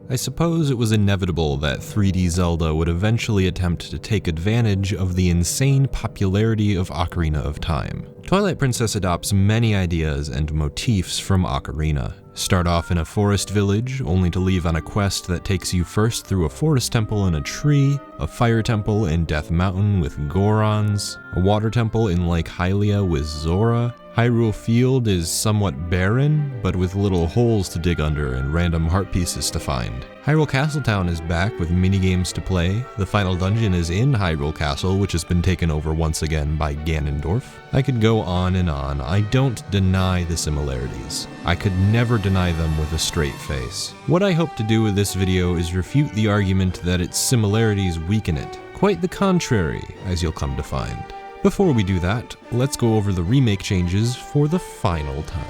I suppose it was inevitable that 3D Zelda would eventually attempt to take advantage of the insane popularity of Ocarina of Time. Twilight Princess adopts many ideas and motifs from Ocarina. Start off in a forest village, only to leave on a quest that takes you first through a forest temple in a tree, a fire temple in Death Mountain with Gorons, a water temple in Lake Hylia with Zora. Hyrule Field is somewhat barren, but with little holes to dig under and random heart pieces to find. Hyrule Castletown is back with minigames to play. The final dungeon is in Hyrule Castle, which has been taken over once again by Ganondorf. I could go on and on. I don't deny the similarities. I could never deny them with a straight face. What I hope to do with this video is refute the argument that its similarities weaken it. Quite the contrary, as you'll come to find. Before we do that, let's go over the remake changes for the final time.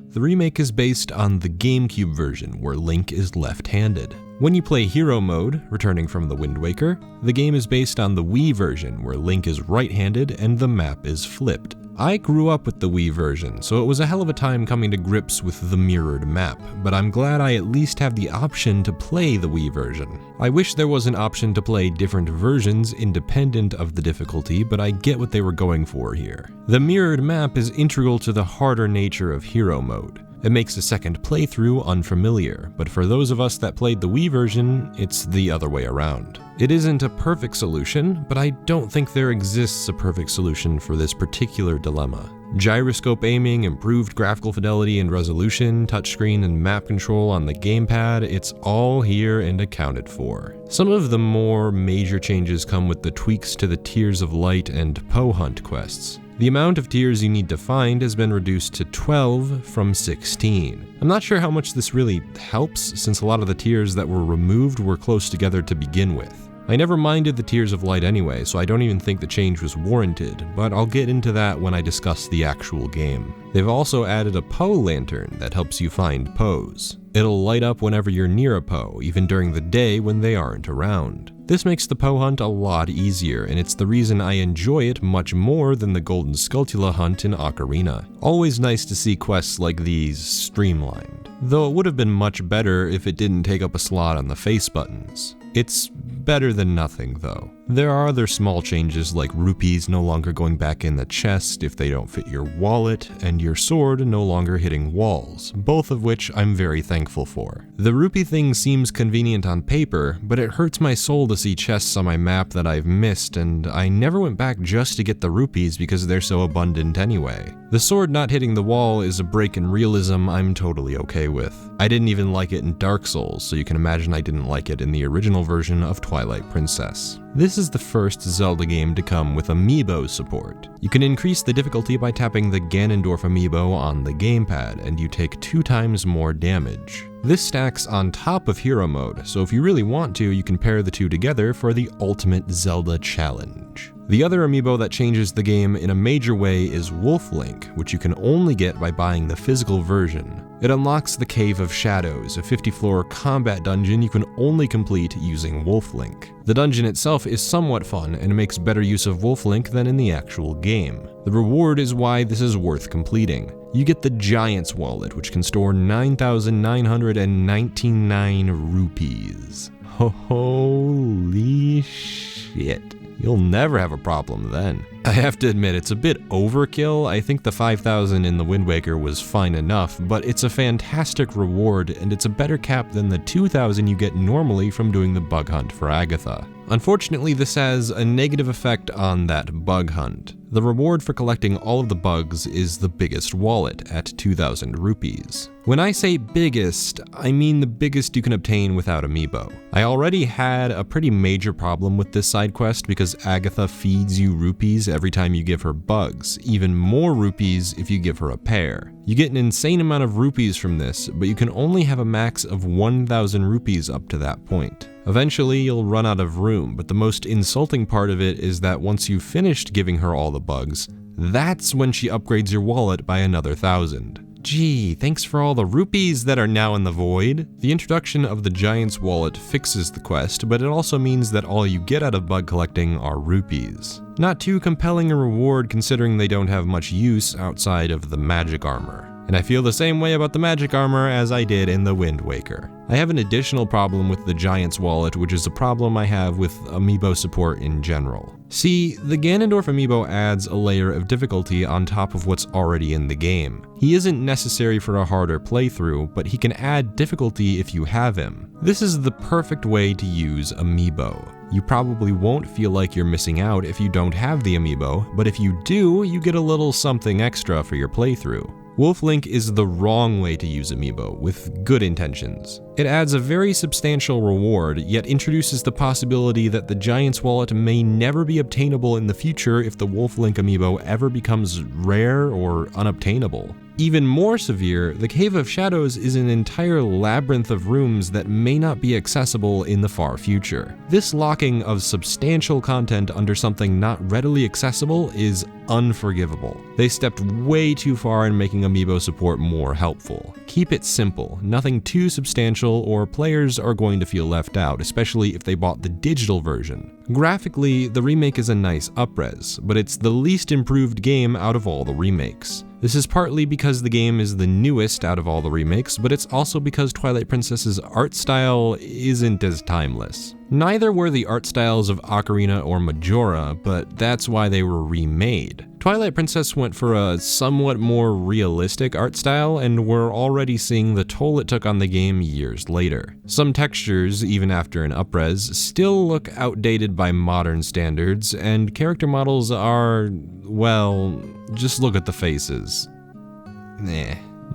The remake is based on the GameCube version, where Link is left-handed. When you play Hero Mode, returning from the Wind Waker, the game is based on the Wii version, where Link is right-handed and the map is flipped. I grew up with the Wii version, so it was a hell of a time coming to grips with the mirrored map, but I'm glad I at least have the option to play the Wii version. I wish there was an option to play different versions independent of the difficulty, but I get what they were going for here. The mirrored map is integral to the harder nature of Hero Mode. It makes a second playthrough unfamiliar, but for those of us that played the Wii version, it's the other way around. It isn't a perfect solution, but I don't think there exists a perfect solution for this particular dilemma. Gyroscope aiming, improved graphical fidelity and resolution, touchscreen and map control on the gamepad, it's all here and accounted for. Some of the more major changes come with the tweaks to the Tears of Light and Poe Hunt quests. The amount of tears you need to find has been reduced to 12 from 16. I'm not sure how much this really helps, since a lot of the tears that were removed were close together to begin with. I never minded the Tears of Light anyway, so I don't even think the change was warranted, but I'll get into that when I discuss the actual game. They've also added a Poe lantern that helps you find Poes. It'll light up whenever you're near a Poe, even during the day when they aren't around. This makes the Poe hunt a lot easier, and it's the reason I enjoy it much more than the Golden Skulltula hunt in Ocarina. Always nice to see quests like these streamlined, though it would have been much better if it didn't take up a slot on the face buttons. It's better than nothing, though. There are other small changes like rupees no longer going back in the chest if they don't fit your wallet, and your sword no longer hitting walls, both of which I'm very thankful for. The rupee thing seems convenient on paper, but it hurts my soul to see chests on my map that I've missed, and I never went back just to get the rupees because they're so abundant anyway. The sword not hitting the wall is a break in realism I'm totally okay with. I didn't even like it in Dark Souls, so you can imagine I didn't like it in the original version of Twilight Princess. This is the first Zelda game to come with amiibo support. You can increase the difficulty by tapping the Ganondorf amiibo on the gamepad, and you take 2 times more damage. This stacks on top of Hero Mode, so if you really want to, you can pair the two together for the ultimate Zelda challenge. The other amiibo that changes the game in a major way is Wolf Link, which you can only get by buying the physical version. It unlocks the Cave of Shadows, a 50-floor combat dungeon you can only complete using Wolf Link. The dungeon itself is somewhat fun and makes better use of Wolf Link than in the actual game. The reward is why this is worth completing. You get the Giant's Wallet, which can store 9,999 rupees. Holy shit. You'll never have a problem then. I have to admit, it's a bit overkill. I think the 5,000 in the Wind Waker was fine enough, but it's a fantastic reward, and it's a better cap than the 2,000 you get normally from doing the bug hunt for Agatha. Unfortunately, this has a negative effect on that bug hunt. The reward for collecting all of the bugs is the biggest wallet at 2,000 rupees. When I say biggest, I mean the biggest you can obtain without amiibo. I already had a pretty major problem with this side quest because Agatha feeds you rupees every time you give her bugs, even more rupees if you give her a pair. You get an insane amount of rupees from this, but you can only have a max of 1,000 rupees up to that point. Eventually, you'll run out of room, but the most insulting part of it is that once you've finished giving her all the bugs, that's when she upgrades your wallet by another 1,000. Gee, thanks for all the rupees that are now in the void. The introduction of the Giant's Wallet fixes the quest, but it also means that all you get out of bug collecting are rupees. Not too compelling a reward considering they don't have much use outside of the magic armor. And I feel the same way about the magic armor as I did in the Wind Waker. I have an additional problem with the Giant's Wallet, which is a problem I have with amiibo support in general. See, the Ganondorf amiibo adds a layer of difficulty on top of what's already in the game. He isn't necessary for a harder playthrough, but he can add difficulty if you have him. This is the perfect way to use amiibo. You probably won't feel like you're missing out if you don't have the amiibo, but if you do, you get a little something extra for your playthrough. Wolf Link is the wrong way to use amiibo, with good intentions. It adds a very substantial reward, yet introduces the possibility that the Giant's Wallet may never be obtainable in the future if the Wolf Link amiibo ever becomes rare or unobtainable. Even more severe, the Cave of Shadows is an entire labyrinth of rooms that may not be accessible in the far future. This locking of substantial content under something not readily accessible is unforgivable. They stepped way too far in making amiibo support more helpful. Keep it simple, nothing too substantial, or players are going to feel left out, especially if they bought the digital version. Graphically, the remake is a nice upres, but it's the least improved game out of all the remakes. This is partly because the game is the newest out of all the remakes, but it's also because Twilight Princess's art style isn't as timeless. Neither were the art styles of Ocarina or Majora, but that's why they were remade. Twilight Princess went for a somewhat more realistic art style, and we're already seeing the toll it took on the game years later. Some textures, even after an upres, still look outdated by modern standards, and character models are, well, just look at the faces.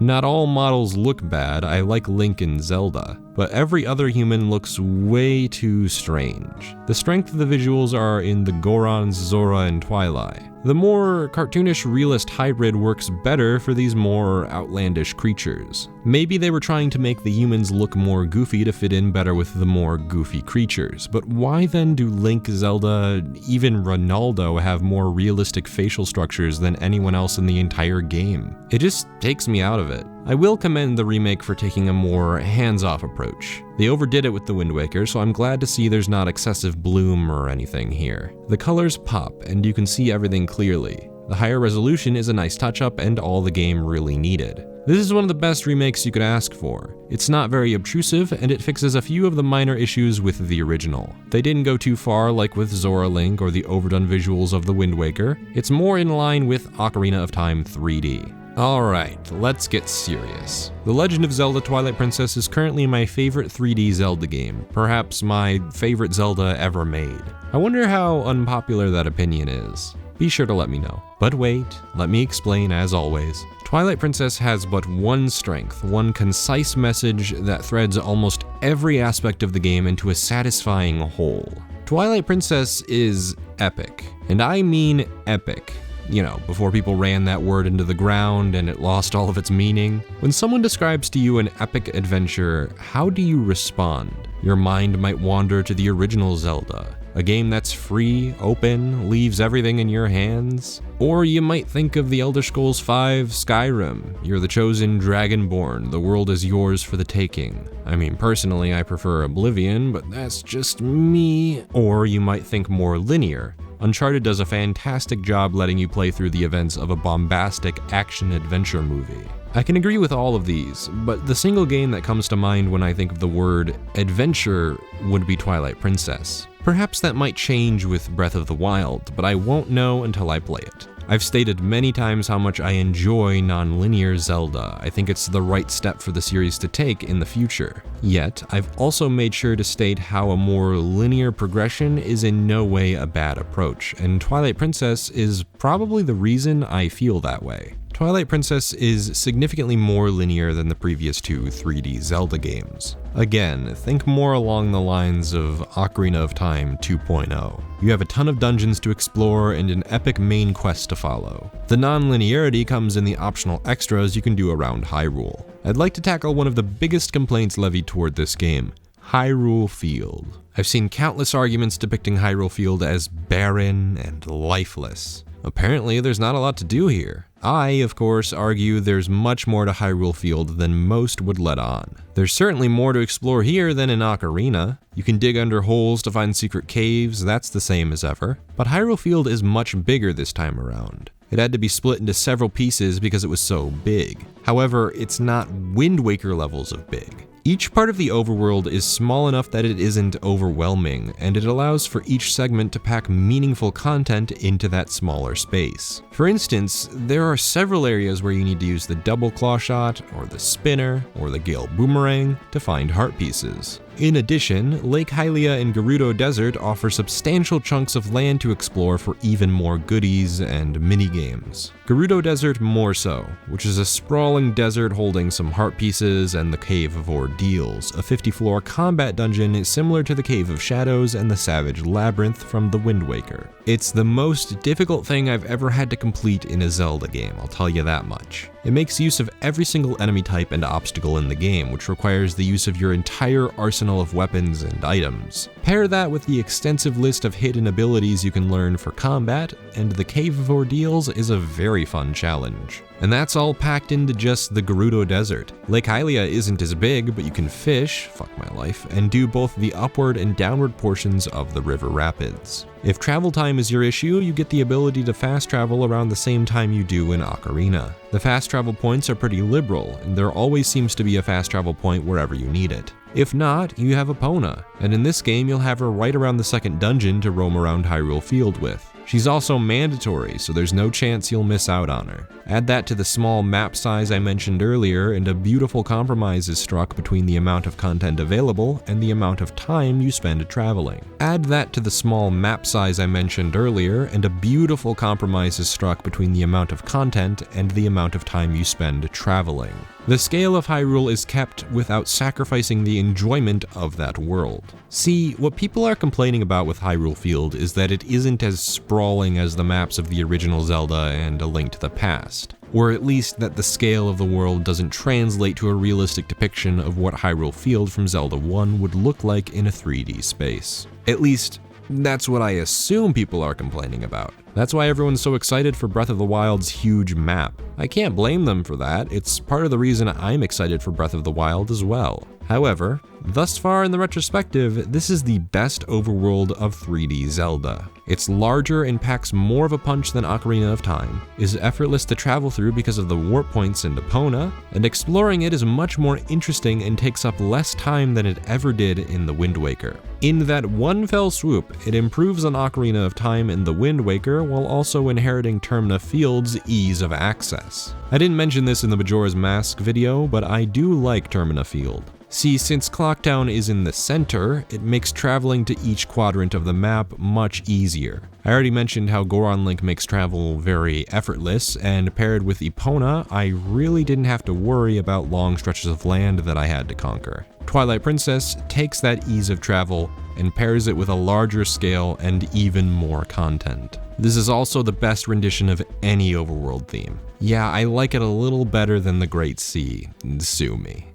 Not all models look bad, I like Link and Zelda, but every other human looks way too strange. The strength of the visuals are in the Gorons, Zora, and Twilight. The more cartoonish realist hybrid works better for these more outlandish creatures. Maybe they were trying to make the humans look more goofy to fit in better with the more goofy creatures, but why then do Link, Zelda, even Ronaldo have more realistic facial structures than anyone else in the entire game? It just takes me out of it. I will commend the remake for taking a more hands-off approach. They overdid it with the Wind Waker, so I'm glad to see there's not excessive bloom or anything here. The colors pop, and you can see everything clearly. The higher resolution is a nice touch-up and all the game really needed. This is one of the best remakes you could ask for. It's not very obtrusive, and it fixes a few of the minor issues with the original. They didn't go too far like with Zora Link or the overdone visuals of the Wind Waker. It's more in line with Ocarina of Time 3D. Alright, let's get serious. The Legend of Zelda Twilight Princess is currently my favorite 3D Zelda game, perhaps my favorite Zelda ever made. I wonder how unpopular that opinion is. Be sure to let me know. But wait, let me explain as always. Twilight Princess has but one strength, one concise message that threads almost every aspect of the game into a satisfying whole. Twilight Princess is epic, and I mean epic. You know, before people ran that word into the ground and it lost all of its meaning. When someone describes to you an epic adventure, how do you respond? Your mind might wander to the original Zelda, a game that's free, open, leaves everything in your hands. Or you might think of the Elder Scrolls V Skyrim. You're the chosen Dragonborn, the world is yours for the taking. I mean, personally, I prefer Oblivion, but that's just me. Or you might think more linear. Uncharted does a fantastic job letting you play through the events of a bombastic action-adventure movie. I can agree with all of these, but the single game that comes to mind when I think of the word adventure would be Twilight Princess. Perhaps that might change with Breath of the Wild, but I won't know until I play it. I've stated many times how much I enjoy non-linear Zelda. I think it's the right step for the series to take in the future. Yet, I've also made sure to state how a more linear progression is in no way a bad approach, and Twilight Princess is probably the reason I feel that way. Twilight Princess is significantly more linear than the previous two 3D Zelda games. Again, think more along the lines of Ocarina of Time 2.0. You have a ton of dungeons to explore and an epic main quest to follow. The non-linearity comes in the optional extras you can do around Hyrule. I'd like to tackle one of the biggest complaints levied toward this game: Hyrule Field. I've seen countless arguments depicting Hyrule Field as barren and lifeless. Apparently, there's not a lot to do here. I, of course, argue there's much more to Hyrule Field than most would let on. There's certainly more to explore here than in Ocarina. You can dig under holes to find secret caves, that's the same as ever. But Hyrule Field is much bigger this time around. It had to be split into several pieces because it was so big. However, it's not Wind Waker levels of big. Each part of the overworld is small enough that it isn't overwhelming, and it allows for each segment to pack meaningful content into that smaller space. For instance, there are several areas where you need to use the double claw shot, or the spinner, or the Gale Boomerang to find heart pieces. In addition, Lake Hylia and Gerudo Desert offer substantial chunks of land to explore for even more goodies and minigames. Gerudo Desert more so, which is a sprawling desert holding some heart pieces and the Cave of Ordeals, a 50-floor combat dungeon similar to the Cave of Shadows and the Savage Labyrinth from the Wind Waker. It's the most difficult thing I've ever had to complete in a Zelda game, I'll tell you that much. It makes use of every single enemy type and obstacle in the game, which requires the use of your entire arsenal of weapons and items. Pair that with the extensive list of hidden abilities you can learn for combat, and the Cave of Ordeals is a very fun challenge. And that's all packed into just the Gerudo Desert. Lake Hylia isn't as big, but you can fish, fuck my life, and do both the upward and downward portions of the river rapids. If travel time is your issue, you get the ability to fast travel around the same time you do in Ocarina. The fast travel points are pretty liberal, and there always seems to be a fast travel point wherever you need it. If not, you have Epona, and in this game you'll have her right around the second dungeon to roam around Hyrule Field with. She's also mandatory, so there's no chance you'll miss out on her. Add that to the small map size I mentioned earlier, and a beautiful compromise is struck between the amount of content available and the amount of time you spend traveling. Add that to the small map size I mentioned earlier, and a beautiful compromise is struck between the amount of content and the amount of time you spend traveling. The scale of Hyrule is kept without sacrificing the enjoyment of that world. See, what people are complaining about with Hyrule Field is that it isn't as sprawling as the maps of the original Zelda and A Link to the Past, or at least that the scale of the world doesn't translate to a realistic depiction of what Hyrule Field from Zelda 1 would look like in a 3D space. At least, that's what I assume people are complaining about. That's why everyone's so excited for Breath of the Wild's huge map. I can't blame them for that, it's part of the reason I'm excited for Breath of the Wild as well. However, thus far in the retrospective, this is the best overworld of 3D Zelda. It's larger and packs more of a punch than Ocarina of Time, is effortless to travel through because of the warp points in Epona, and exploring it is much more interesting and takes up less time than it ever did in the Wind Waker. In that one fell swoop, it improves on Ocarina of Time and the Wind Waker while also inheriting Termina Field's ease of access. I didn't mention this in the Majora's Mask video, but I do like Termina Field. See, since Clocktown is in the center, it makes traveling to each quadrant of the map much easier. I already mentioned how Goron Link makes travel very effortless, and paired with Epona, I really didn't have to worry about long stretches of land that I had to conquer. Twilight Princess takes that ease of travel and pairs it with a larger scale and even more content. This is also the best rendition of any overworld theme. Yeah, I like it a little better than the Great Sea, sue me.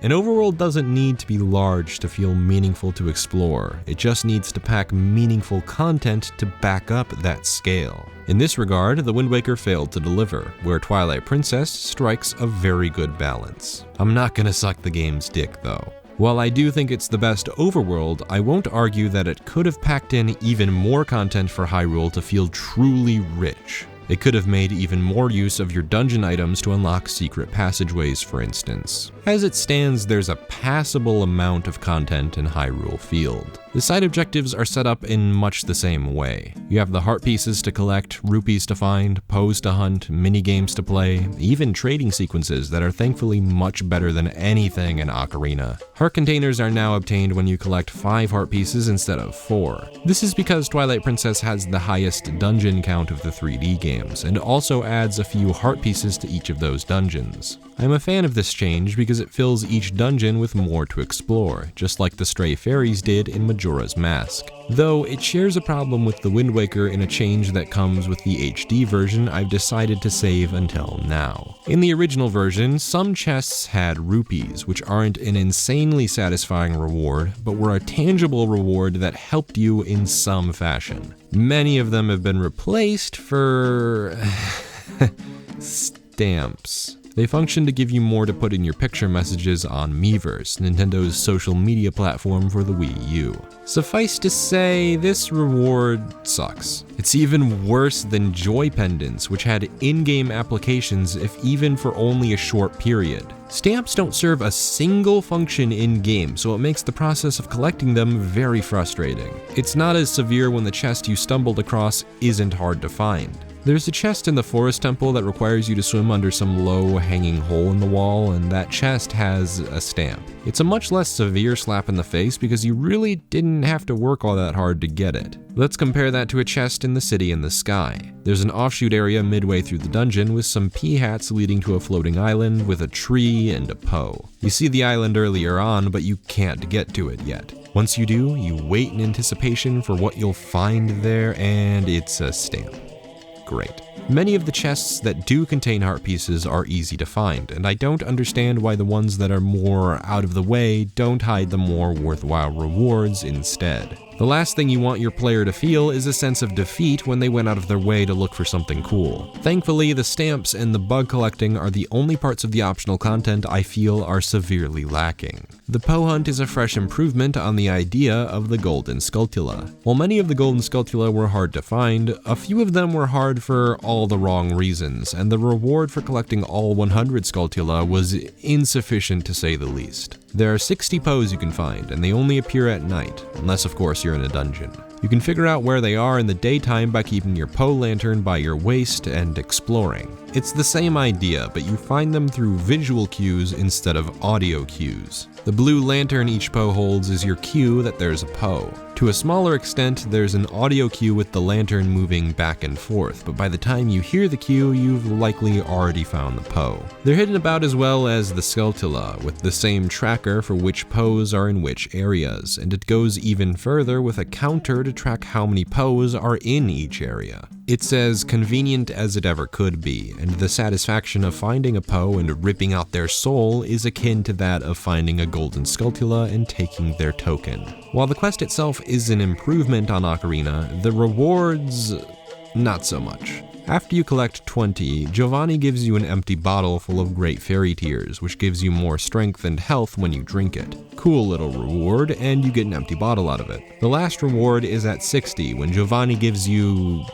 An overworld doesn't need to be large to feel meaningful to explore, it just needs to pack meaningful content to back up that scale. In this regard, The Wind Waker failed to deliver, where Twilight Princess strikes a very good balance. I'm not gonna suck the game's dick though. While I do think it's the best overworld, I won't argue that it could have packed in even more content for Hyrule to feel truly rich. It could have made even more use of your dungeon items to unlock secret passageways, for instance. As it stands, there's a passable amount of content in Hyrule Field. The side objectives are set up in much the same way. You have the heart pieces to collect, rupees to find, pose to hunt, mini-games to play, even trading sequences that are thankfully much better than anything in Ocarina. Heart containers are now obtained when you collect 5 heart pieces instead of 4. This is because Twilight Princess has the highest dungeon count of the 3D games, and also adds a few heart pieces to each of those dungeons. I'm a fan of this change because it fills each dungeon with more to explore, just like the Stray Fairies did in Majora's Mask. Though it shares a problem with the Wind Waker in a change that comes with the HD version I've decided to save until now. In the original version, some chests had rupees, which aren't an insanely satisfying reward, but were a tangible reward that helped you in some fashion. Many of them have been replaced for stamps. They function to give you more to put in your picture messages on Miiverse, Nintendo's social media platform for the Wii U. Suffice to say, this reward sucks. It's even worse than Joy Pendants, which had in-game applications if even for only a short period. Stamps don't serve a single function in-game, so it makes the process of collecting them very frustrating. It's not as severe when the chest you stumbled across isn't hard to find. There's a chest in the Forest Temple that requires you to swim under some low-hanging hole in the wall, and that chest has a stamp. It's a much less severe slap in the face because you really didn't have to work all that hard to get it. Let's compare that to a chest in the City in the Sky. There's an offshoot area midway through the dungeon with some pea-hats leading to a floating island with a tree and a Poe. You see the island earlier on, but you can't get to it yet. Once you do, you wait in anticipation for what you'll find there, and it's a stamp. Great. Many of the chests that do contain heart pieces are easy to find, and I don't understand why the ones that are more out of the way don't hide the more worthwhile rewards instead. The last thing you want your player to feel is a sense of defeat when they went out of their way to look for something cool. Thankfully, the stamps and the bug collecting are the only parts of the optional content I feel are severely lacking. The Poe Hunt is a fresh improvement on the idea of the Golden Skulltula. While many of the Golden Skulltula were hard to find, a few of them were hard for all the wrong reasons, and the reward for collecting all 100 Skulltula was insufficient to say the least. There are 60 Poes you can find, and they only appear at night, unless of course you're in a dungeon. You can figure out where they are in the daytime by keeping your Poe lantern by your waist and exploring. It's the same idea, but you find them through visual cues instead of audio cues. The blue lantern each Poe holds is your cue that there's a Poe. To a smaller extent, there's an audio cue with the lantern moving back and forth, but by the time you hear the cue, you've likely already found the Poe. They're hidden about as well as the Skulltula, with the same tracker for which Poes are in which areas, and it goes even further with a counter to track how many Poes are in each area. It's as convenient as it ever could be, and the satisfaction of finding a Poe and ripping out their soul is akin to that of finding a Golden Skulltula and taking their token. While the quest itself is an improvement on Ocarina, the rewards, not so much. After you collect 20, Giovanni gives you an empty bottle full of Great Fairy Tears, which gives you more strength and health when you drink it. Cool little reward, and you get an empty bottle out of it. The last reward is at 60, when Giovanni gives you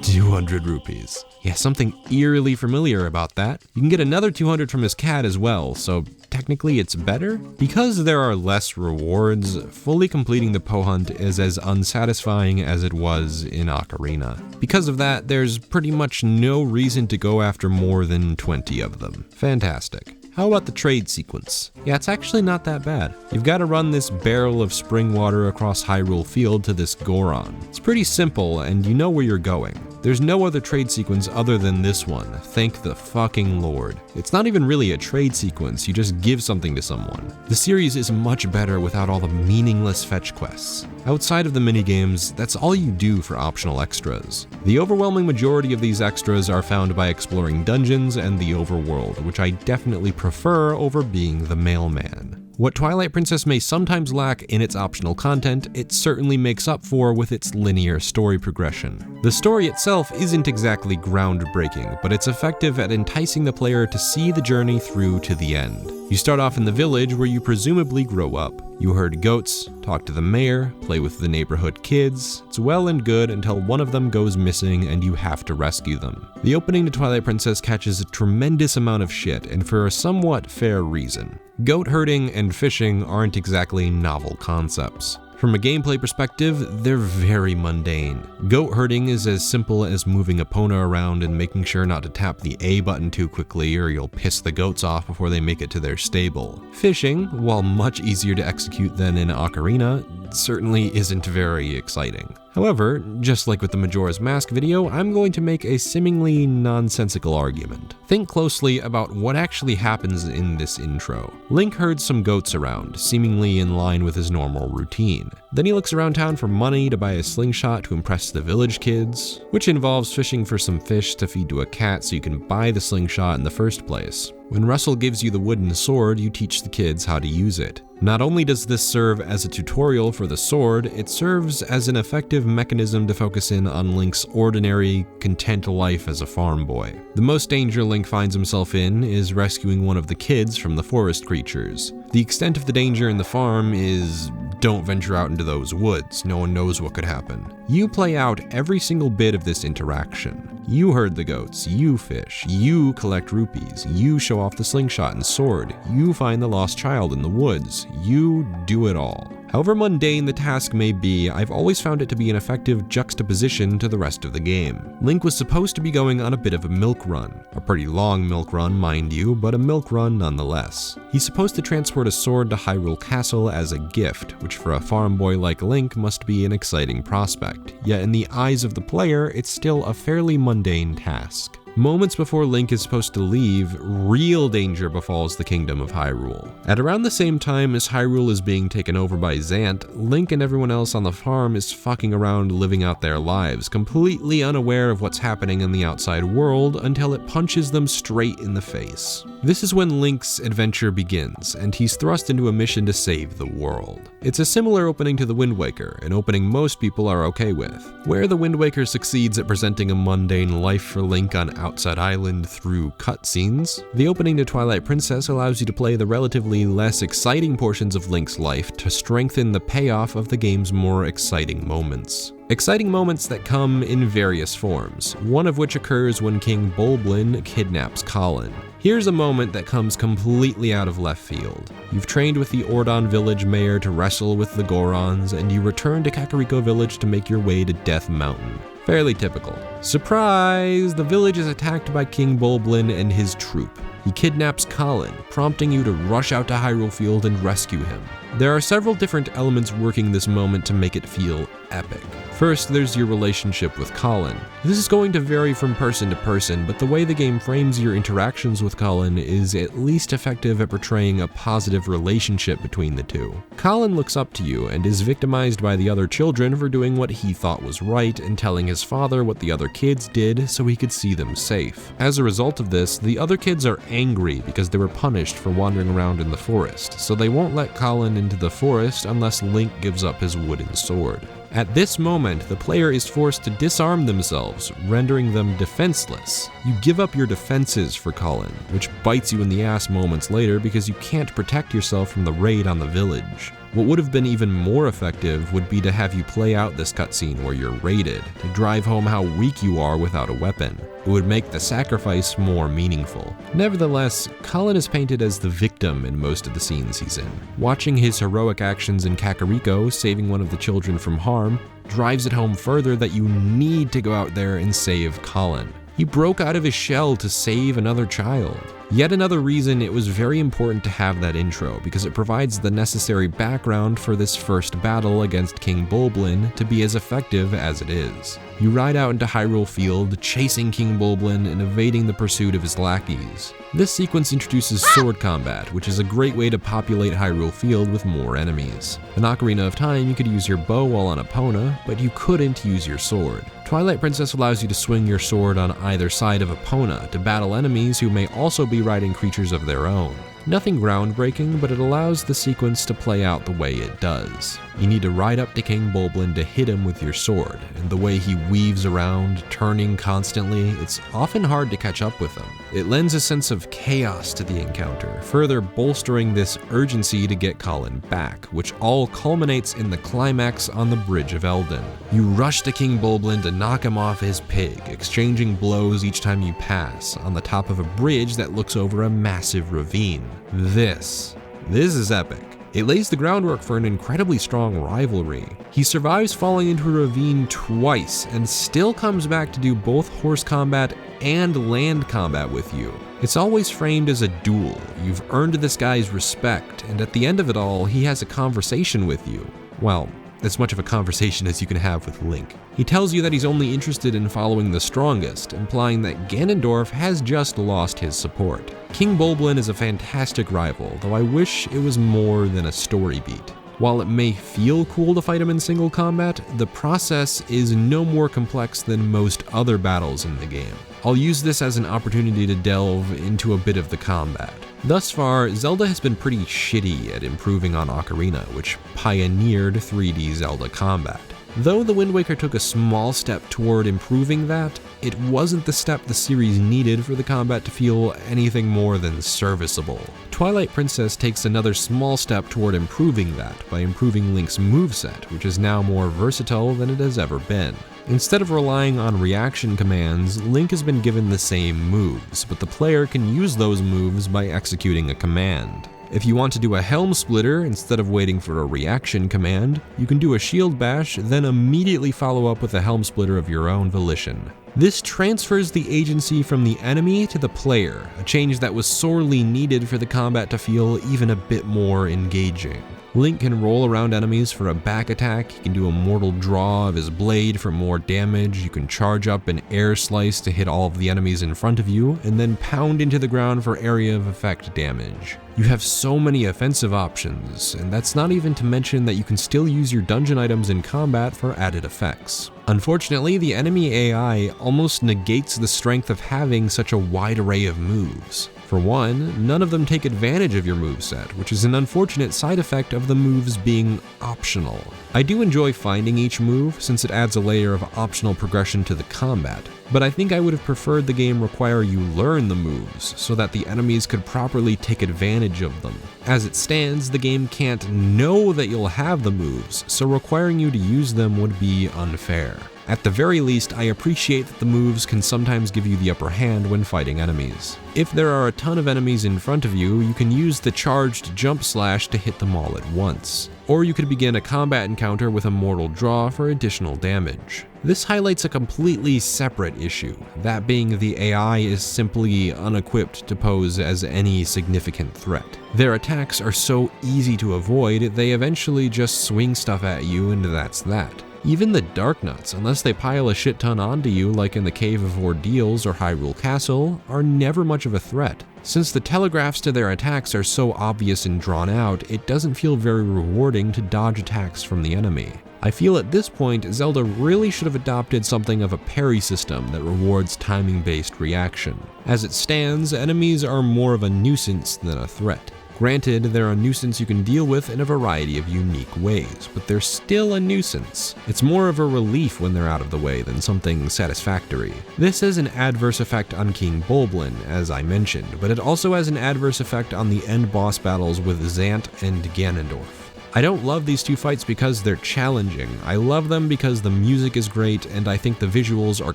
200 rupees. Yeah, something eerily familiar about that. You can get another 200 from his cat as well, so technically it's better? Because there are less rewards, fully completing the Poe Hunt is as unsatisfying as it was in Ocarina. Because of that, there's pretty much no reason to go after more than 20 of them. Fantastic. How about the trade sequence? Yeah, it's actually not that bad. You've got to run this barrel of spring water across Hyrule Field to this Goron. It's pretty simple, and you know where you're going. There's no other trade sequence other than this one, thank the fucking Lord. It's not even really a trade sequence, you just give something to someone. The series is much better without all the meaningless fetch quests. Outside of the minigames, that's all you do for optional extras. The overwhelming majority of these extras are found by exploring dungeons and the overworld, which I definitely prefer over being the mailman. What Twilight Princess may sometimes lack in its optional content, it certainly makes up for with its linear story progression. The story itself isn't exactly groundbreaking, but it's effective at enticing the player to see the journey through to the end. You start off in the village where you presumably grow up. You herd goats, talk to the mayor, play with the neighborhood kids. It's well and good until one of them goes missing and you have to rescue them. The opening to Twilight Princess catches a tremendous amount of shit, and for a somewhat fair reason. Goat herding and fishing aren't exactly novel concepts. From a gameplay perspective, they're very mundane. Goat herding is as simple as moving Epona around and making sure not to tap the A button too quickly or you'll piss the goats off before they make it to their stable. Fishing, while much easier to execute than in Ocarina, certainly isn't very exciting. However, just like with the Majora's Mask video, I'm going to make a seemingly nonsensical argument. Think closely about what actually happens in this intro. Link herds some goats around, seemingly in line with his normal routine. Then he looks around town for money to buy a slingshot to impress the village kids, which involves fishing for some fish to feed to a cat so you can buy the slingshot in the first place. When Russell gives you the wooden sword, you teach the kids how to use it. Not only does this serve as a tutorial for the sword, it serves as an effective mechanism to focus in on Link's ordinary, content life as a farm boy. The most danger Link finds himself in is rescuing one of the kids from the forest creatures. The extent of the danger in the farm is, don't venture out into those woods, no one knows what could happen. You play out every single bit of this interaction. You herd the goats, you fish, you collect rupees, you show off the slingshot and sword, you find the lost child in the woods, you do it all. However mundane the task may be, I've always found it to be an effective juxtaposition to the rest of the game. Link was supposed to be going on a bit of a milk run. A pretty long milk run, mind you, but a milk run nonetheless. He's supposed to transport a sword to Hyrule Castle as a gift, which for a farm boy like Link must be an exciting prospect. Yet in the eyes of the player, it's still a fairly mundane task. Moments before Link is supposed to leave, real danger befalls the Kingdom of Hyrule. At around the same time as Hyrule is being taken over by Zant, Link and everyone else on the farm is fucking around living out their lives, completely unaware of what's happening in the outside world until it punches them straight in the face. This is when Link's adventure begins, and he's thrust into a mission to save the world. It's a similar opening to the Wind Waker, an opening most people are okay with. Where the Wind Waker succeeds at presenting a mundane life for Link on Outside Island through cutscenes, the opening to Twilight Princess allows you to play the relatively less exciting portions of Link's life to strengthen the payoff of the game's more exciting moments. Exciting moments that come in various forms, one of which occurs when King Bulblin kidnaps Colin. Here's a moment that comes completely out of left field. You've trained with the Ordon Village mayor to wrestle with the Gorons, and you return to Kakariko Village to make your way to Death Mountain. Fairly typical. Surprise! The village is attacked by King Bulblin and his troop. He kidnaps Colin, prompting you to rush out to Hyrule Field and rescue him. There are several different elements working this moment to make it feel epic. First, there's your relationship with Colin. This is going to vary from person to person, but the way the game frames your interactions with Colin is at least effective at portraying a positive relationship between the two. Colin looks up to you and is victimized by the other children for doing what he thought was right and telling his father what the other kids did so he could see them safe. As a result of this, the other kids are angry because they were punished for wandering around in the forest, so they won't let Colin into the forest unless Link gives up his wooden sword. At this moment, the player is forced to disarm themselves, rendering them defenseless. You give up your defenses for Colin, which bites you in the ass moments later because you can't protect yourself from the raid on the village. What would have been even more effective would be to have you play out this cutscene where you're raided, to drive home how weak you are without a weapon. It would make the sacrifice more meaningful. Nevertheless, Colin is painted as the victim in most of the scenes he's in. Watching his heroic actions in Kakariko, saving one of the children from harm, drives it home further that you need to go out there and save Colin. He broke out of his shell to save another child. Yet another reason it was very important to have that intro, because it provides the necessary background for this first battle against King Bulblin to be as effective as it is. You ride out into Hyrule Field, chasing King Bulblin and evading the pursuit of his lackeys. This sequence introduces sword combat, which is a great way to populate Hyrule Field with more enemies. In Ocarina of Time, you could use your bow while on Epona, but you couldn't use your sword. Twilight Princess allows you to swing your sword on either side of Epona to battle enemies who may also be riding creatures of their own. Nothing groundbreaking, but it allows the sequence to play out the way it does. You need to ride up to King Bulblin to hit him with your sword, and the way he weaves around, turning constantly, it's often hard to catch up with him. It lends a sense of chaos to the encounter, further bolstering this urgency to get Colin back, which all culminates in the climax on the Bridge of Eldin. You rush to King Bulblin to knock him off his pig, exchanging blows each time you pass, on the top of a bridge that looks over a massive ravine. This is epic. It lays the groundwork for an incredibly strong rivalry. He survives falling into a ravine twice and still comes back to do both horse combat and land combat with you. It's always framed as a duel. You've earned this guy's respect, and at the end of it all, he has a conversation with you. Well, as much of a conversation as you can have with Link. He tells you that he's only interested in following the strongest, implying that Ganondorf has just lost his support. King Bulblin is a fantastic rival, though I wish it was more than a story beat. While it may feel cool to fight him in single combat, the process is no more complex than most other battles in the game. I'll use this as an opportunity to delve into a bit of the combat. Thus far, Zelda has been pretty shitty at improving on Ocarina, which pioneered 3D Zelda combat. Though the Wind Waker took a small step toward improving that, it wasn't the step the series needed for the combat to feel anything more than serviceable. Twilight Princess takes another small step toward improving that by improving Link's moveset, which is now more versatile than it has ever been. Instead of relying on reaction commands, Link has been given the same moves, but the player can use those moves by executing a command. If you want to do a Helm Splitter instead of waiting for a reaction command, you can do a Shield Bash, then immediately follow up with a Helm Splitter of your own volition. This transfers the agency from the enemy to the player, a change that was sorely needed for the combat to feel even a bit more engaging. Link can roll around enemies for a back attack, he can do a mortal draw of his blade for more damage, you can charge up an air slice to hit all of the enemies in front of you, and then pound into the ground for area of effect damage. You have so many offensive options, and that's not even to mention that you can still use your dungeon items in combat for added effects. Unfortunately, the enemy AI almost negates the strength of having such a wide array of moves. For one, none of them take advantage of your moveset, which is an unfortunate side effect of the moves being optional. I do enjoy finding each move, since it adds a layer of optional progression to the combat, but I think I would have preferred the game require you learn the moves, so that the enemies could properly take advantage of them. As it stands, the game can't know that you'll have the moves, so requiring you to use them would be unfair. At the very least, I appreciate that the moves can sometimes give you the upper hand when fighting enemies. If there are a ton of enemies in front of you, you can use the charged jump slash to hit them all at once. Or you could begin a combat encounter with a mortal draw for additional damage. This highlights a completely separate issue, that being the AI is simply unequipped to pose as any significant threat. Their attacks are so easy to avoid, they eventually just swing stuff at you and that's that. Even the Dark Nuts, unless they pile a shit ton onto you like in the Cave of Ordeals or Hyrule Castle, are never much of a threat. Since the telegraphs to their attacks are so obvious and drawn out, it doesn't feel very rewarding to dodge attacks from the enemy. I feel at this point, Zelda really should have adopted something of a parry system that rewards timing-based reaction. As it stands, enemies are more of a nuisance than a threat. Granted, they're a nuisance you can deal with in a variety of unique ways, but they're still a nuisance. It's more of a relief when they're out of the way than something satisfactory. This has an adverse effect on King Bulblin, as I mentioned, but it also has an adverse effect on the end boss battles with Zant and Ganondorf. I don't love these two fights because they're challenging. I love them because the music is great and I think the visuals are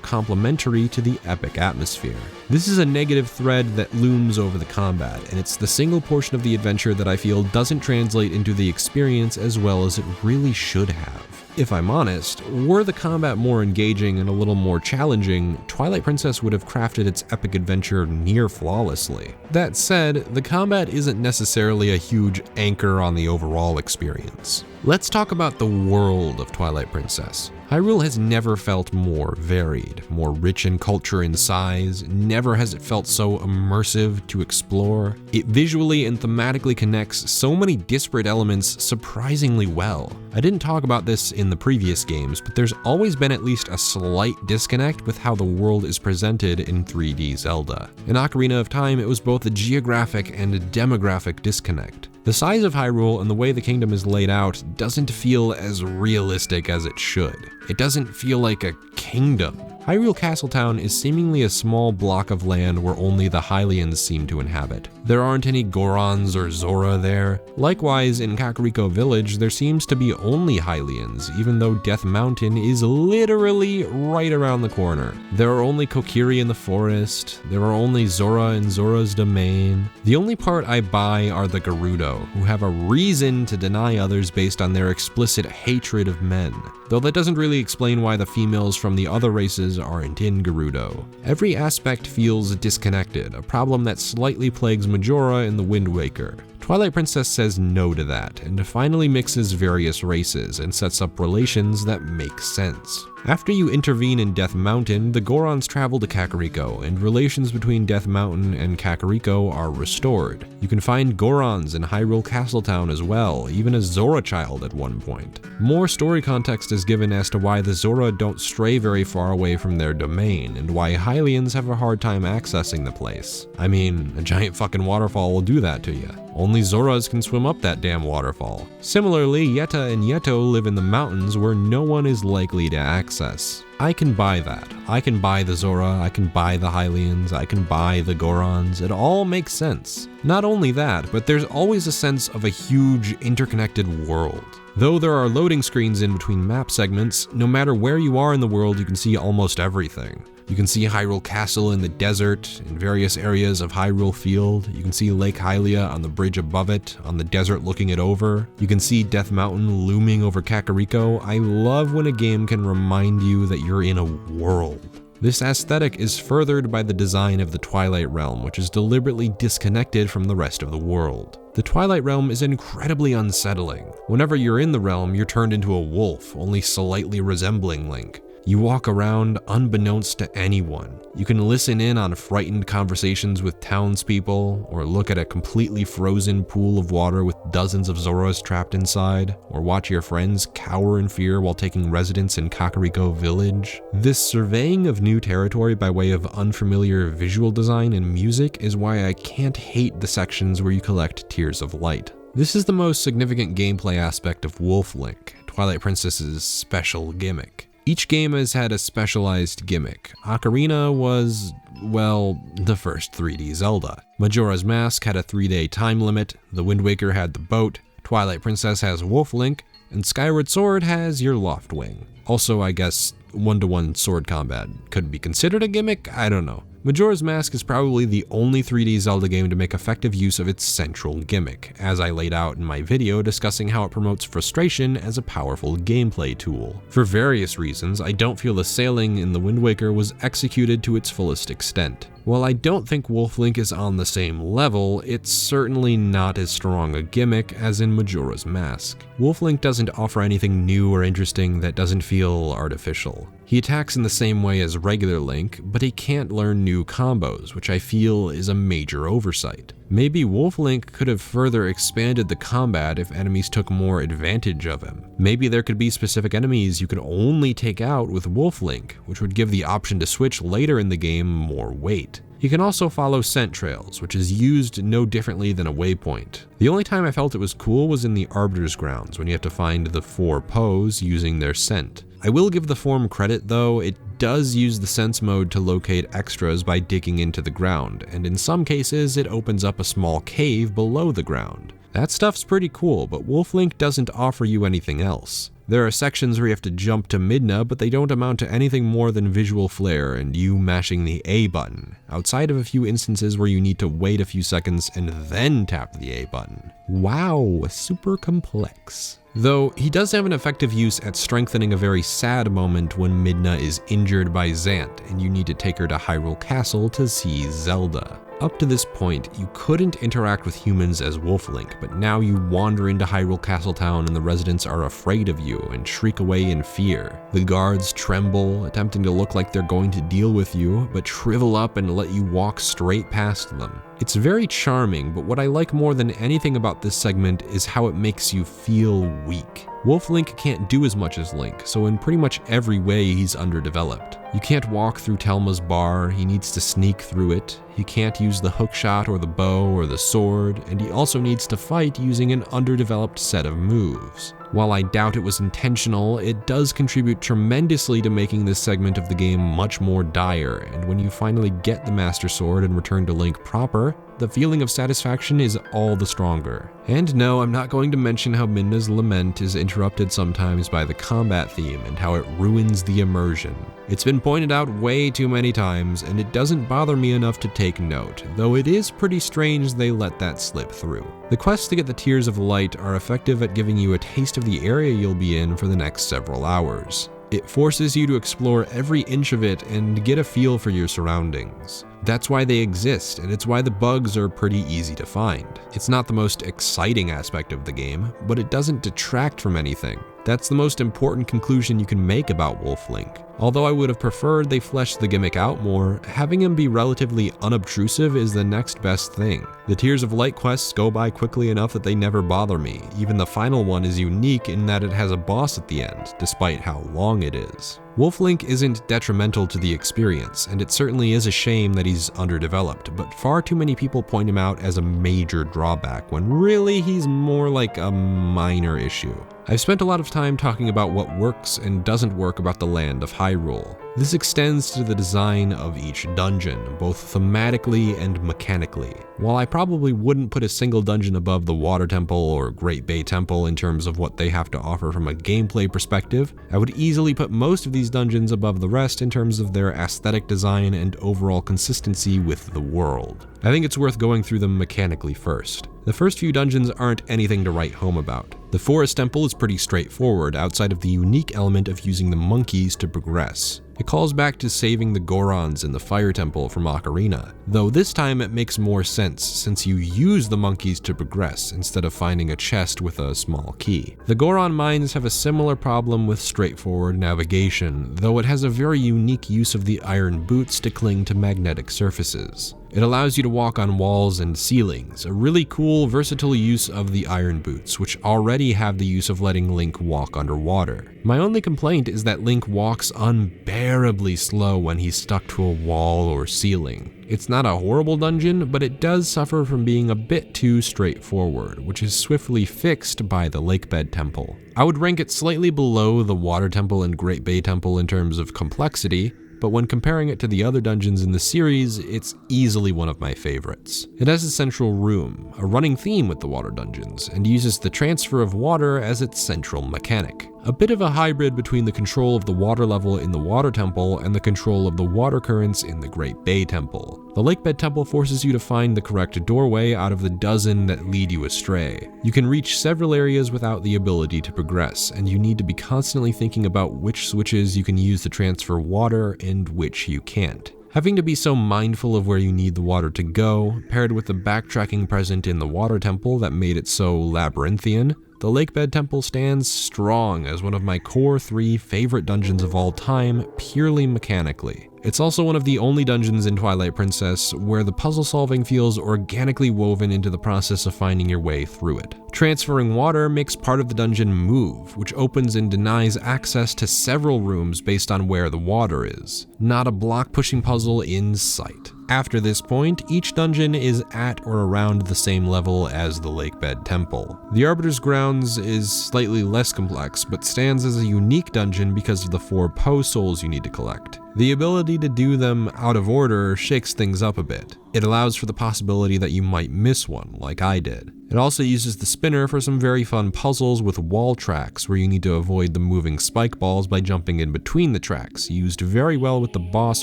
complementary to the epic atmosphere. This is a negative thread that looms over the combat, and it's the single portion of the adventure that I feel doesn't translate into the experience as well as it really should have. If I'm honest, were the combat more engaging and a little more challenging, Twilight Princess would have crafted its epic adventure near flawlessly. That said, the combat isn't necessarily a huge anchor on the overall experience. Let's talk about the world of Twilight Princess. Hyrule has never felt more varied, more rich in culture and size. Never has it felt so immersive to explore. It visually and thematically connects so many disparate elements surprisingly well. I didn't talk about this in the previous games, but there's always been at least a slight disconnect with how the world is presented in 3D Zelda. In Ocarina of Time, it was both a geographic and a demographic disconnect. The size of Hyrule and the way the kingdom is laid out doesn't feel as realistic as it should. It doesn't feel like a kingdom. Hyrule Castletown is seemingly a small block of land where only the Hylians seem to inhabit. There aren't any Gorons or Zora there. Likewise, in Kakariko Village, there seems to be only Hylians, even though Death Mountain is literally right around the corner. There are only Kokiri in the forest. There are only Zora in Zora's domain. The only part I buy are the Gerudo, who have a reason to deny others based on their explicit hatred of men, though that doesn't really explain why the females from the other races aren't in Gerudo. Every aspect feels disconnected, a problem that slightly plagues Majora in the Wind Waker. Twilight Princess says no to that, and finally mixes various races and sets up relations that make sense. After you intervene in Death Mountain, the Gorons travel to Kakariko, and relations between Death Mountain and Kakariko are restored. You can find Gorons in Hyrule Castletown as well, even a Zora child at one point. More story context is given as to why the Zora don't stray very far away from their domain, and why Hylians have a hard time accessing the place. I mean, a giant fucking waterfall will do that to you. Only Zoras can swim up that damn waterfall. Similarly, Yetta and Yeto live in the mountains where no one is likely to access. I can buy that. I can buy the Zora, I can buy the Hylians, I can buy the Gorons. It all makes sense. Not only that, but there's always a sense of a huge interconnected world. Though there are loading screens in between map segments, no matter where you are in the world, you can see almost everything. You can see Hyrule Castle in the desert, in various areas of Hyrule Field. You can see Lake Hylia on the bridge above it, on the desert looking it over. You can see Death Mountain looming over Kakariko. I love when a game can remind you that you're in a world. This aesthetic is furthered by the design of the Twilight Realm, which is deliberately disconnected from the rest of the world. The Twilight Realm is incredibly unsettling. Whenever you're in the realm, you're turned into a wolf, only slightly resembling Link. You walk around unbeknownst to anyone. You can listen in on frightened conversations with townspeople, or look at a completely frozen pool of water with dozens of Zoras trapped inside, or watch your friends cower in fear while taking residence in Kakariko Village. This surveying of new territory by way of unfamiliar visual design and music is why I can't hate the sections where you collect Tears of Light. This is the most significant gameplay aspect of Wolf Link, Twilight Princess's special gimmick. Each game has had a specialized gimmick. Ocarina was, well, the first 3D Zelda. Majora's Mask had a 3-day time limit, The Wind Waker had the boat, Twilight Princess has Wolf Link, and Skyward Sword has your Loftwing. Also, I guess, one-to-one sword combat could be considered a gimmick? I don't know. Majora's Mask is probably the only 3D Zelda game to make effective use of its central gimmick, as I laid out in my video discussing how it promotes frustration as a powerful gameplay tool. For various reasons, I don't feel the sailing in The Wind Waker was executed to its fullest extent. While I don't think Wolf Link is on the same level, it's certainly not as strong a gimmick as in Majora's Mask. Wolf Link doesn't offer anything new or interesting that doesn't feel artificial. He attacks in the same way as regular Link, but he can't learn new combos, which I feel is a major oversight. Maybe Wolf Link could have further expanded the combat if enemies took more advantage of him. Maybe there could be specific enemies you could only take out with Wolf Link, which would give the option to switch later in the game more weight. You can also follow scent trails, which is used no differently than a waypoint. The only time I felt it was cool was in the Arbiter's Grounds, when you have to find the 4 Poes using their scent. I will give the form credit though, it does use the sense mode to locate extras by digging into the ground, and in some cases it opens up a small cave below the ground. That stuff's pretty cool, but Wolf Link doesn't offer you anything else. There are sections where you have to jump to Midna, but they don't amount to anything more than visual flair and you mashing the A button, outside of a few instances where you need to wait a few seconds and then tap the A button. Wow, super complex. Though he does have an effective use at strengthening a very sad moment when Midna is injured by Zant and you need to take her to Hyrule Castle to see Zelda. Up to this point, you couldn't interact with humans as Wolf Link, but now you wander into Hyrule Castletown and the residents are afraid of you and shriek away in fear. The guards tremble, attempting to look like they're going to deal with you, but shrivel up and let you walk straight past them. It's very charming, but what I like more than anything about this segment is how it makes you feel weak. Wolf Link can't do as much as Link, so in pretty much every way he's underdeveloped. You can't walk through Telma's bar, he needs to sneak through it. He can't use the hookshot or the bow or the sword, and he also needs to fight using an underdeveloped set of moves. While I doubt it was intentional, it does contribute tremendously to making this segment of the game much more dire, and when you finally get the Master Sword and return to Link proper, the feeling of satisfaction is all the stronger. And no, I'm not going to mention how Midna's lament is interrupted sometimes by the combat theme and how it ruins the immersion. It's been pointed out way too many times, and it doesn't bother me enough to take note, though it is pretty strange they let that slip through. The quests to get the Tears of Light are effective at giving you a taste of the area you'll be in for the next several hours. It forces you to explore every inch of it and get a feel for your surroundings. That's why they exist, and it's why the bugs are pretty easy to find. It's not the most exciting aspect of the game, but it doesn't detract from anything. That's the most important conclusion you can make about Wolf Link. Although I would have preferred they fleshed the gimmick out more, having him be relatively unobtrusive is the next best thing. The Tears of Light quests go by quickly enough that they never bother me. Even the final one is unique in that it has a boss at the end, despite how long it is. Wolf Link isn't detrimental to the experience, and it certainly is a shame that he's underdeveloped, but far too many people point him out as a major drawback, when really he's more like a minor issue. I've spent a lot of time talking about what works and doesn't work about the land of Hyrule. This extends to the design of each dungeon, both thematically and mechanically. While I probably wouldn't put a single dungeon above the Water Temple or Great Bay Temple in terms of what they have to offer from a gameplay perspective, I would easily put most of these dungeons above the rest in terms of their aesthetic design and overall consistency with the world. I think it's worth going through them mechanically first. The first few dungeons aren't anything to write home about. The Forest Temple is pretty straightforward outside of the unique element of using the monkeys to progress. It calls back to saving the Gorons in the Fire Temple from Ocarina, though this time it makes more sense since you use the monkeys to progress instead of finding a chest with a small key. The Goron Mines have a similar problem with straightforward navigation, though it has a very unique use of the iron boots to cling to magnetic surfaces. It allows you to walk on walls and ceilings, a really cool, versatile use of the iron boots, which already have the use of letting Link walk underwater. My only complaint is that Link walks unbearably slow when he's stuck to a wall or ceiling. It's not a horrible dungeon, but it does suffer from being a bit too straightforward, which is swiftly fixed by the Lakebed Temple. I would rank it slightly below the Water Temple and Great Bay Temple in terms of complexity, but when comparing it to the other dungeons in the series, it's easily one of my favorites. It has a central room, a running theme with the water dungeons, and uses the transfer of water as its central mechanic. A bit of a hybrid between the control of the water level in the Water Temple and the control of the water currents in the Great Bay Temple. The Lakebed Temple forces you to find the correct doorway out of the dozen that lead you astray. You can reach several areas without the ability to progress, and you need to be constantly thinking about which switches you can use to transfer water and which you can't. Having to be so mindful of where you need the water to go, paired with the backtracking present in the Water Temple that made it so labyrinthian, the Lakebed Temple stands strong as one of my core 3 favorite dungeons of all time, purely mechanically. It's also one of the only dungeons in Twilight Princess where the puzzle solving feels organically woven into the process of finding your way through it. Transferring water makes part of the dungeon move, which opens and denies access to several rooms based on where the water is. Not a block pushing puzzle in sight. After this point, each dungeon is at or around the same level as the Lakebed Temple. The Arbiter's Grounds is slightly less complex, but stands as a unique dungeon because of the 4 Poe souls you need to collect. The ability to do them out of order shakes things up a bit. It allows for the possibility that you might miss one, like I did. It also uses the spinner for some very fun puzzles with wall tracks where you need to avoid the moving spike balls by jumping in between the tracks, used very well with the boss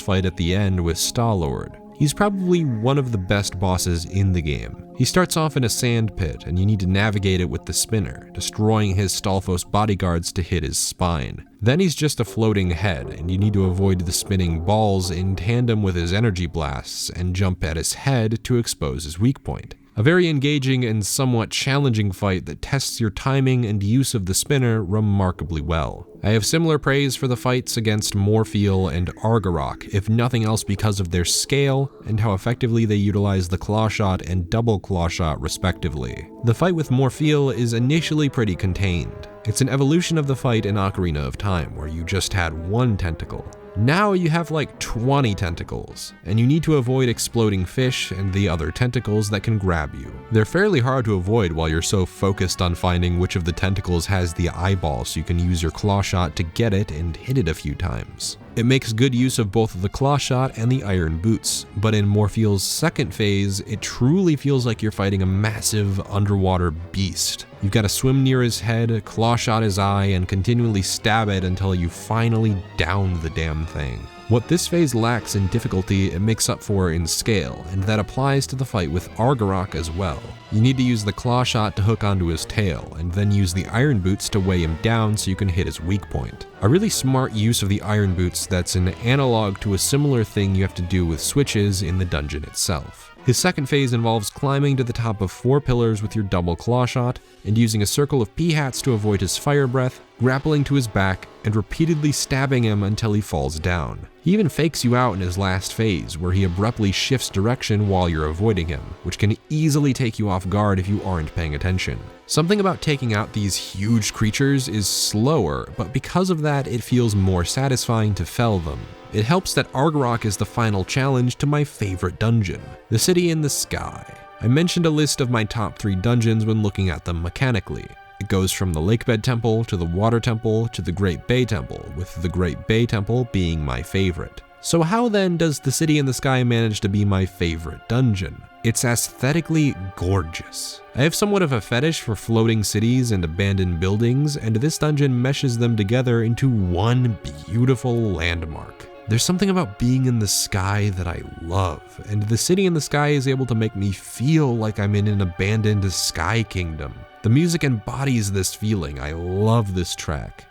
fight at the end with Star-Lord. He's probably one of the best bosses in the game. He starts off in a sand pit, and you need to navigate it with the spinner, destroying his Stalfos bodyguards to hit his spine. Then he's just a floating head, and you need to avoid the spinning balls in tandem with his energy blasts and jump at his head to expose his weak point. A very engaging and somewhat challenging fight that tests your timing and use of the spinner remarkably well. I have similar praise for the fights against Morpheal and Argarok, if nothing else because of their scale and how effectively they utilize the claw shot and double claw shot respectively. The fight with Morpheal is initially pretty contained. It's an evolution of the fight in Ocarina of Time, where you just had 1 tentacle. Now you have like 20 tentacles, and you need to avoid exploding fish and the other tentacles that can grab you. They're fairly hard to avoid while you're so focused on finding which of the tentacles has the eyeball so you can use your claw shot to get it and hit it a few times. It makes good use of both the claw shot and the iron boots, but in Morpheal's second phase, it truly feels like you're fighting a massive underwater beast. You've got to swim near his head, claw shot his eye, and continually stab it until you finally down the damn thing. What this phase lacks in difficulty, it makes up for in scale, and that applies to the fight with Argarok as well. You need to use the claw shot to hook onto his tail, and then use the iron boots to weigh him down so you can hit his weak point. A really smart use of the iron boots that's an analog to a similar thing you have to do with switches in the dungeon itself. His second phase involves climbing to the top of 4 pillars with your double claw shot, and using a circle of pea-hats to avoid his fire breath, grappling to his back, and repeatedly stabbing him until he falls down. He even fakes you out in his last phase, where he abruptly shifts direction while you're avoiding him, which can easily take you off guard if you aren't paying attention. Something about taking out these huge creatures is slower, but because of that, it feels more satisfying to fell them. It helps that Argarok is the final challenge to my favorite dungeon, the City in the Sky. I mentioned a list of my top 3 dungeons when looking at them mechanically. It goes from the Lakebed Temple to the Water Temple to the Great Bay Temple, with the Great Bay Temple being my favorite. So how then does the City in the Sky manage to be my favorite dungeon? It's aesthetically gorgeous. I have somewhat of a fetish for floating cities and abandoned buildings, and this dungeon meshes them together into one beautiful landmark. There's something about being in the sky that I love, and the City in the Sky is able to make me feel like I'm in an abandoned sky kingdom. The music embodies this feeling. I love this track.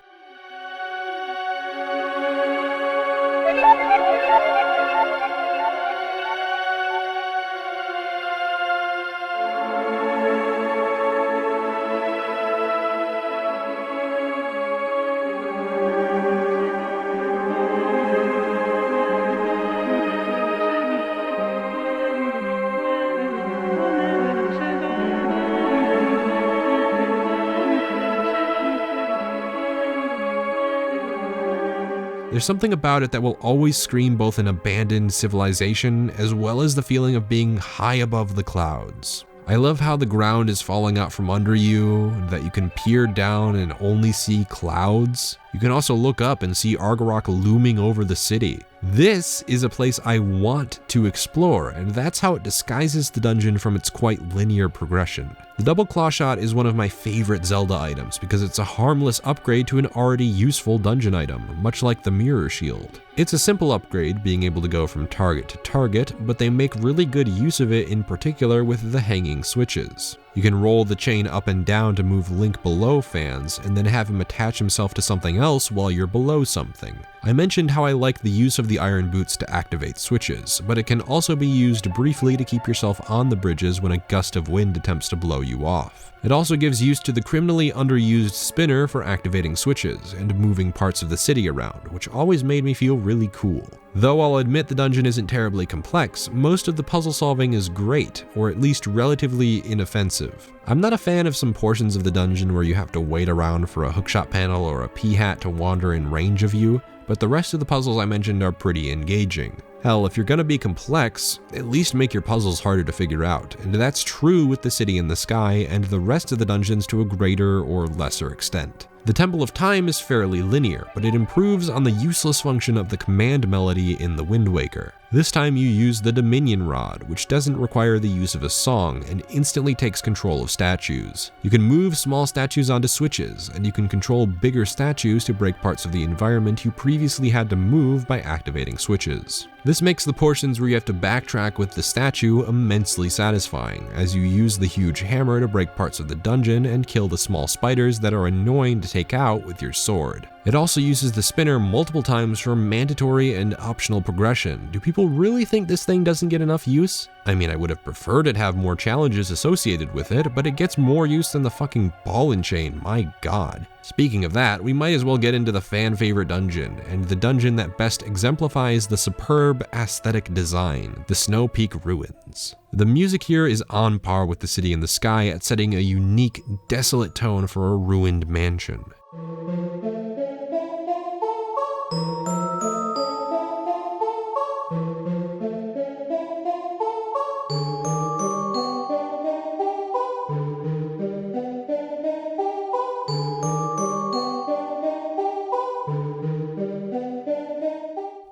There's something about it that will always scream both an abandoned civilization as well as the feeling of being high above the clouds. I love how the ground is falling out from under you, that you can peer down and only see clouds. You can also look up and see Argarok looming over the city. This is a place I want to explore, and that's how it disguises the dungeon from its quite linear progression. The double claw shot is one of my favorite Zelda items because it's a harmless upgrade to an already useful dungeon item, much like the mirror shield. It's a simple upgrade, being able to go from target to target, but they make really good use of it in particular with the hanging switches. You can roll the chain up and down to move Link below fans, and then have him attach himself to something else while you're below something. I mentioned how I like the use of the iron boots to activate switches, but it can also be used briefly to keep yourself on the bridges when a gust of wind attempts to blow you off. It also gives use to the criminally underused spinner for activating switches and moving parts of the city around, which always made me feel really cool. Though I'll admit the dungeon isn't terribly complex, most of the puzzle solving is great, or at least relatively inoffensive. I'm not a fan of some portions of the dungeon where you have to wait around for a hookshot panel or a pea-hat to wander in range of you, but the rest of the puzzles I mentioned are pretty engaging. Hell, if you're gonna be complex, at least make your puzzles harder to figure out, and that's true with the City in the Sky and the rest of the dungeons to a greater or lesser extent. The Temple of Time is fairly linear, but it improves on the useless function of the command melody in the Wind Waker. This time you use the Dominion Rod, which doesn't require the use of a song and instantly takes control of statues. You can move small statues onto switches, and you can control bigger statues to break parts of the environment you previously had to move by activating switches. This makes the portions where you have to backtrack with the statue immensely satisfying, as you use the huge hammer to break parts of the dungeon and kill the small spiders that are annoying to take out with your sword. It also uses the spinner multiple times for mandatory and optional progression. Do people really think this thing doesn't get enough use? I mean, I would have preferred it have more challenges associated with it, but it gets more use than the fucking ball and chain, my god. Speaking of that, we might as well get into the fan favorite dungeon, and the dungeon that best exemplifies the superb aesthetic design, the Snow Peak Ruins. The music here is on par with the City in the Sky at setting a unique, desolate tone for a ruined mansion.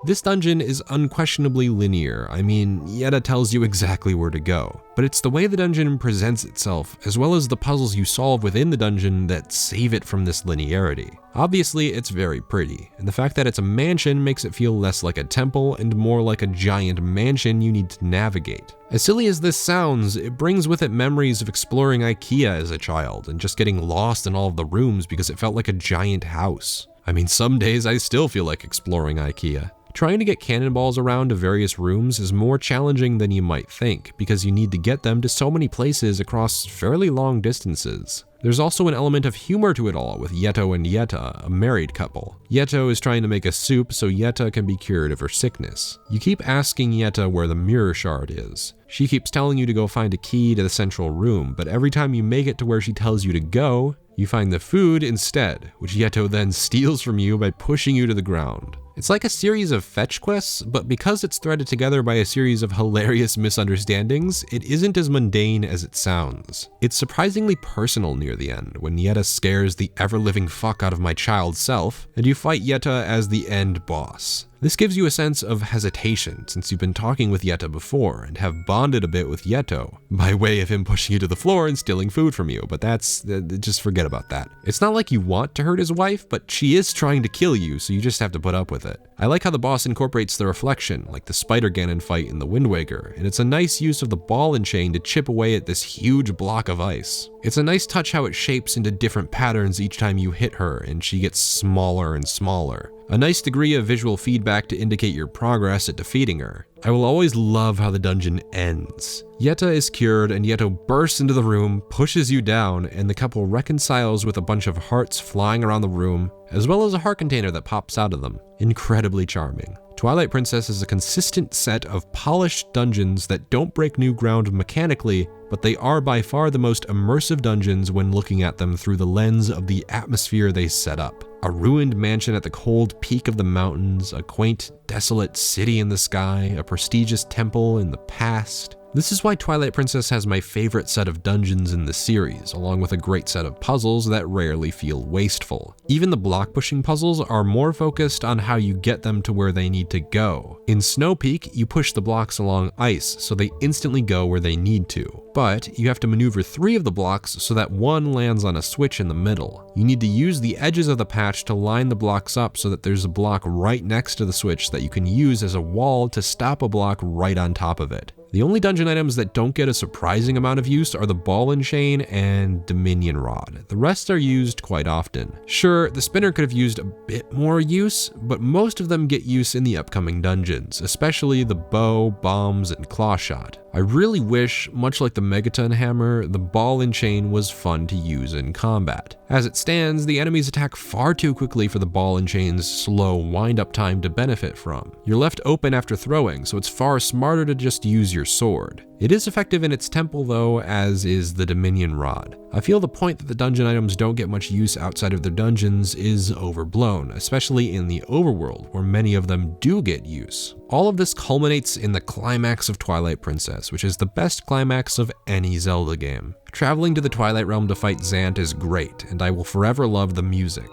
This dungeon is unquestionably linear. I mean, Yetta tells you exactly where to go. but it's the way the dungeon presents itself, as well as the puzzles you solve within the dungeon that save it from this linearity. Obviously, it's very pretty, and the fact that it's a mansion makes it feel less like a temple and more like a giant mansion you need to navigate. As silly as this sounds, it brings with it memories of exploring IKEA as a child and just getting lost in all of the rooms because it felt like a giant house. I mean, some days I still feel like exploring IKEA. Trying to get cannonballs around to various rooms is more challenging than you might think because you need to get them to so many places across fairly long distances. There's also an element of humor to it all with Yeto and Yetta, a married couple. Yeto is trying to make a soup so Yetta can be cured of her sickness. You keep asking Yetta where the mirror shard is. She keeps telling you to go find a key to the central room, but every time you make it to where she tells you to go, you find the food instead, which Yeto then steals from you by pushing you to the ground. It's like a series of fetch quests, but because it's threaded together by a series of hilarious misunderstandings, it isn't as mundane as it sounds. It's surprisingly personal near the end, when Yetta scares the ever-living fuck out of my child self, and you fight Yetta as the end boss. This gives you a sense of hesitation since you've been talking with Yetta before and have bonded a bit with Yeto by way of him pushing you to the floor and stealing food from you, but just forget about that. It's not like you want to hurt his wife, but she is trying to kill you, so you just have to put up with it. I like how the boss incorporates the reflection, like the Spider Ganon fight in the Wind Waker, and it's a nice use of the ball and chain to chip away at this huge block of ice. It's a nice touch how it shapes into different patterns each time you hit her, and she gets smaller and smaller. A nice degree of visual feedback to indicate your progress at defeating her. I will always love how the dungeon ends. Yetta is cured and Yeto bursts into the room, pushes you down, and the couple reconciles with a bunch of hearts flying around the room, as well as a heart container that pops out of them. Incredibly charming. Twilight Princess is a consistent set of polished dungeons that don't break new ground mechanically, but they are by far the most immersive dungeons when looking at them through the lens of the atmosphere they set up. A ruined mansion at the cold peak of the mountains, a quaint, desolate city in the sky, a prestigious temple in the past. This is why Twilight Princess has my favorite set of dungeons in the series, along with a great set of puzzles that rarely feel wasteful. Even the block-pushing puzzles are more focused on how you get them to where they need to go. In Snow Peak, you push the blocks along ice, so they instantly go where they need to. But you have to maneuver 3 of the blocks so that one lands on a switch in the middle. You need to use the edges of the patch to line the blocks up so that there's a block right next to the switch that you can use as a wall to stop a block right on top of it. The only dungeon items that don't get a surprising amount of use are the ball and chain and Dominion Rod. The rest are used quite often. Sure, the spinner could have used a bit more use, but most of them get use in the upcoming dungeons, especially the bow, bombs, and claw shot. I really wish, much like the Megaton Hammer, the ball and chain was fun to use in combat. As it stands, the enemies attack far too quickly for the ball and chain's slow wind-up time to benefit from. You're left open after throwing, so it's far smarter to just use your sword. It is effective in its temple though, as is the Dominion Rod. I feel the point that the dungeon items don't get much use outside of their dungeons is overblown, especially in the overworld, where many of them do get use. All of this culminates in the climax of Twilight Princess, which is the best climax of any Zelda game. Traveling to the Twilight Realm to fight Zant is great, and I will forever love the music.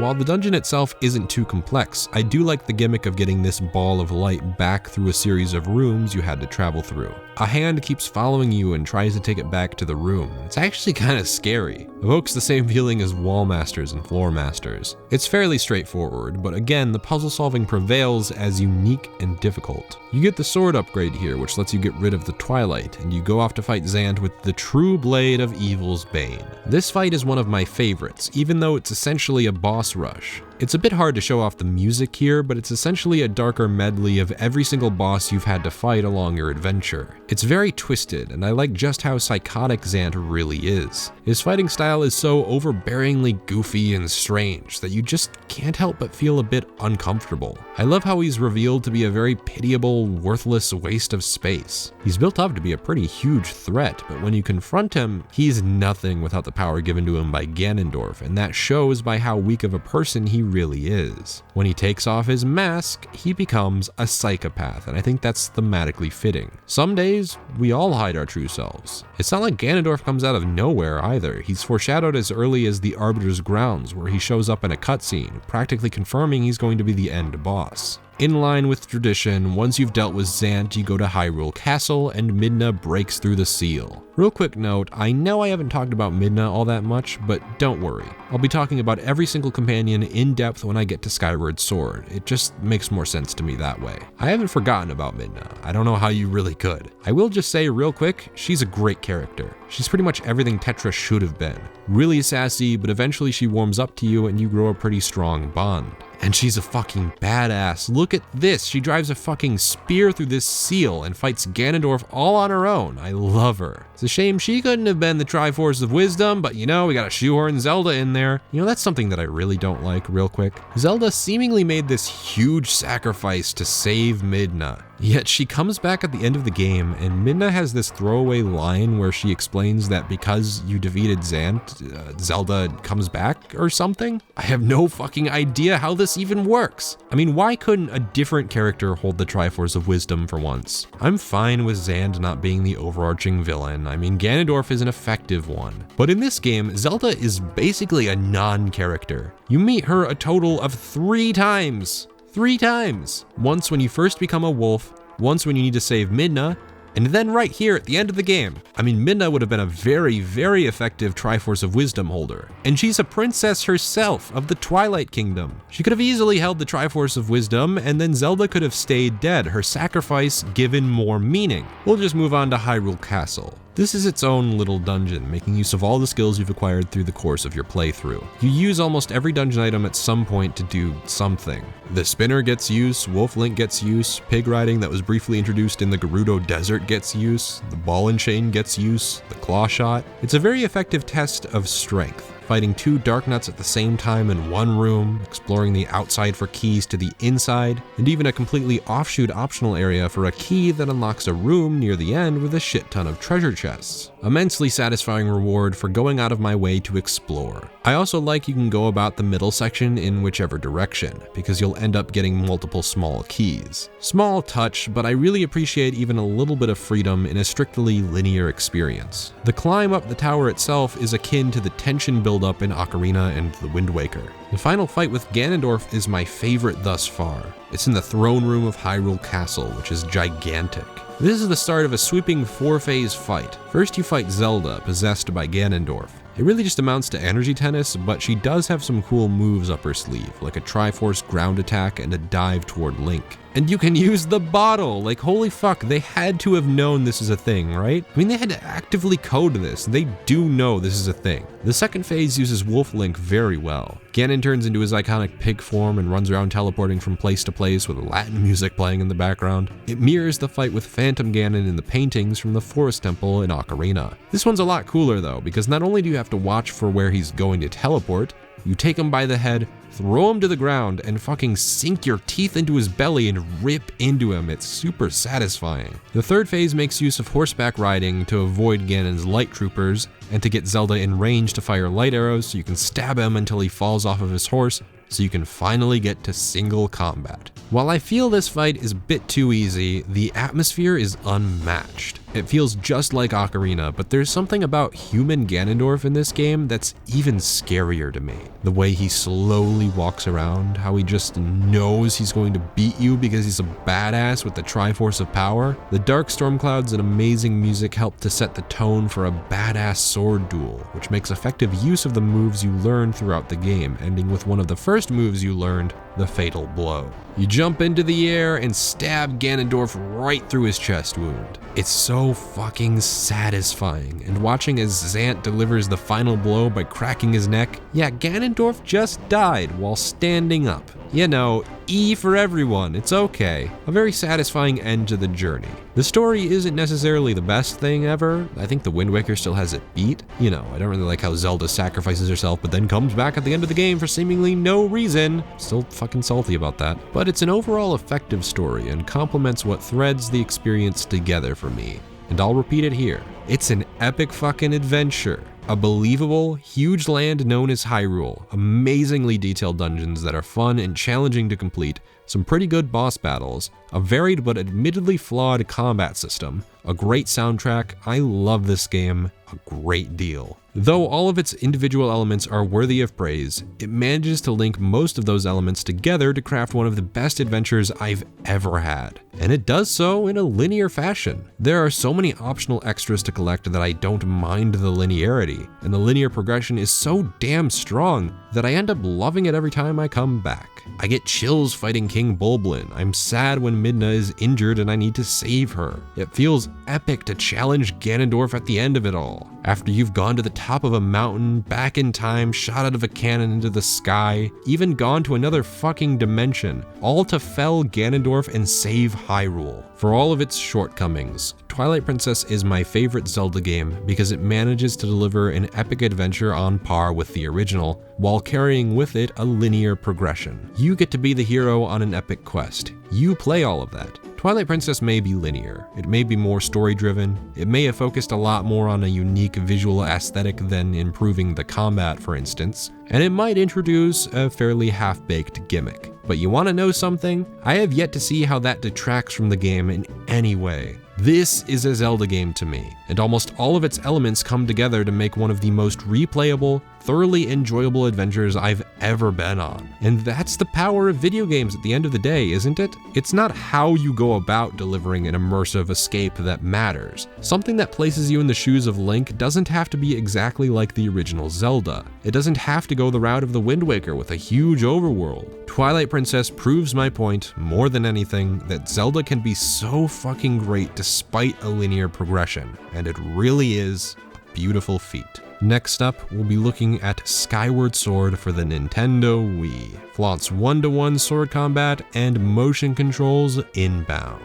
While the dungeon itself isn't too complex, I do like the gimmick of getting this ball of light back through a series of rooms you had to travel through. A hand keeps following you and tries to take it back to the room. It's actually kind of scary. Evokes the same feeling as Wall Masters and Floor Masters. It's fairly straightforward, but again, the puzzle solving prevails as unique and difficult. You get the sword upgrade here, which lets you get rid of the Twilight, and you go off to fight Zant with the true blade of Evil's Bane. This fight is one of my favorites, even though it's essentially a boss rush. It's a bit hard to show off the music here, but it's essentially a darker medley of every single boss you've had to fight along your adventure. It's very twisted, and I like just how psychotic Zant really is. His fighting style is so overbearingly goofy and strange that you just can't help but feel a bit uncomfortable. I love how he's revealed to be a very pitiable, worthless waste of space. He's built up to be a pretty huge threat, but when you confront him, he's nothing without the power given to him by Ganondorf, and that shows by how weak of a person he really is. When he takes off his mask, he becomes a psychopath, and I think that's thematically fitting. Some days, we all hide our true selves. It's not like Ganondorf comes out of nowhere either. He's foreshadowed as early as the Arbiter's Grounds, where he shows up in a cutscene, practically confirming he's going to be the end boss. In line with tradition, once you've dealt with Zant, you go to Hyrule Castle and Midna breaks through the seal. Real quick note, I know I haven't talked about Midna all that much, but don't worry. I'll be talking about every single companion in depth when I get to Skyward Sword. It just makes more sense to me that way. I haven't forgotten about Midna. I don't know how you really could. I will just say real quick, she's a great character. She's pretty much everything Tetra should have been. Really sassy, but eventually she warms up to you and you grow a pretty strong bond. And she's a fucking badass. Look at this. She drives a fucking spear through this seal and fights Ganondorf all on her own. I love her. It's a shame she couldn't have been the Triforce of Wisdom, but you know, we gotta shoehorn Zelda in there. You know, that's something that I really don't like, real quick. Zelda seemingly made this huge sacrifice to save Midna. Yet she comes back at the end of the game, and Midna has this throwaway line where she explains that because you defeated Zant, Zelda comes back or something? I have no fucking idea how this even works. I mean, why couldn't a different character hold the Triforce of Wisdom for once? I'm fine with Zant not being the overarching villain. I mean, Ganondorf is an effective one. But in this game, Zelda is basically a non-character. You meet her a total of 3 times. 3 times. Once when you first become a wolf, once when you need to save Midna, and then right here at the end of the game. I mean, Midna would have been a very, very effective Triforce of Wisdom holder. And she's a princess herself of the Twilight Kingdom. She could have easily held the Triforce of Wisdom, and then Zelda could have stayed dead, her sacrifice given more meaning. We'll just move on to Hyrule Castle. This is its own little dungeon, making use of all the skills you've acquired through the course of your playthrough. You use almost every dungeon item at some point to do something. The spinner gets use, Wolf Link gets use, pig riding that was briefly introduced in the Gerudo Desert gets use, the ball and chain gets use, the claw shot. It's a very effective test of strength. Fighting 2 Dark Nuts at the same time in one room, exploring the outside for keys to the inside, and even a completely offshoot optional area for a key that unlocks a room near the end with a shit ton of treasure chests. Immensely satisfying reward for going out of my way to explore. I also like you can go about the middle section in whichever direction, because you'll end up getting multiple small keys. Small touch, but I really appreciate even a little bit of freedom in a strictly linear experience. The climb up the tower itself is akin to the tension build up in Ocarina and the Wind Waker. The final fight with Ganondorf is my favorite thus far. It's in the throne room of Hyrule Castle, which is gigantic. This is the start of a sweeping 4-phase fight. First you fight Zelda, possessed by Ganondorf. It really just amounts to energy tennis, but she does have some cool moves up her sleeve, like a Triforce ground attack and a dive toward Link. And you can use the bottle! Like, holy fuck, they had to have known this is a thing, right? I mean, they had to actively code this. They do know this is a thing. The second phase uses Wolf Link very well. Ganon turns into his iconic pig form and runs around teleporting from place to place with Latin music playing in the background. It mirrors the fight with Phantom Ganon in the paintings from the Forest Temple in Ocarina. This one's a lot cooler though, because not only do you have to watch for where he's going to teleport, you take him by the head, throw him to the ground, and fucking sink your teeth into his belly and rip into him. It's super satisfying. The third phase makes use of horseback riding to avoid Ganon's light troopers, and to get Zelda in range to fire light arrows so you can stab him until he falls off of his horse, so you can finally get to single combat. While I feel this fight is a bit too easy, the atmosphere is unmatched. It feels just like Ocarina, but there's something about human Ganondorf in this game that's even scarier to me. The way he slowly walks around, how he just knows he's going to beat you because he's a badass with the Triforce of Power. The dark storm clouds and amazing music help to set the tone for a badass sword duel, which makes effective use of the moves you learn throughout the game, ending with one of the first moves you learned, the fatal blow. You jump into the air and stab Ganondorf right through his chest wound. It's so fucking satisfying, and watching as Zant delivers the final blow by cracking his neck, yeah, Ganondorf just died while standing up. You know, E for everyone, it's okay. A very satisfying end to the journey. The story isn't necessarily the best thing ever. I think the Wind Waker still has it beat. You know, I don't really like how Zelda sacrifices herself but then comes back at the end of the game for seemingly no reason. Still fucking salty about that. But it's an overall effective story and complements what threads the experience together for me. And I'll repeat it here. It's an epic fucking adventure. A believable, huge land known as Hyrule, amazingly detailed dungeons that are fun and challenging to complete, some pretty good boss battles, a varied but admittedly flawed combat system, a great soundtrack. I love this game a great deal. Though all of its individual elements are worthy of praise, it manages to link most of those elements together to craft one of the best adventures I've ever had. And it does so in a linear fashion. There are so many optional extras to collect that I don't mind the linearity, and the linear progression is so damn strong that I end up loving it every time I come back. I get chills fighting King Bulblin. I'm sad when Midna is injured and I need to save her. It feels epic to challenge Ganondorf at the end of it all. After you've gone to the top of a mountain, back in time, shot out of a cannon into the sky, even gone to another fucking dimension, all to fell Ganondorf and save Hyrule. For all of its shortcomings, Twilight Princess is my favorite Zelda game because it manages to deliver an epic adventure on par with the original, while carrying with it a linear progression. You get to be the hero on an epic quest. You play all of that. Twilight Princess may be linear, it may be more story-driven, it may have focused a lot more on a unique visual aesthetic than improving the combat, for instance, and it might introduce a fairly half-baked gimmick. But you want to know something? I have yet to see how that detracts from the game in any way. This is a Zelda game to me, and almost all of its elements come together to make one of the most replayable, thoroughly enjoyable adventures I've ever been on. And that's the power of video games at the end of the day, isn't it? It's not how you go about delivering an immersive escape that matters. Something that places you in the shoes of Link doesn't have to be exactly like the original Zelda. It doesn't have to go the route of the Wind Waker with a huge overworld. Twilight Princess proves my point, more than anything, that Zelda can be so fucking great despite a linear progression, and it really is a beautiful feat. Next up, we'll be looking at Skyward Sword for the Nintendo Wii. Flaunts 1-to-1 sword combat and motion controls inbound.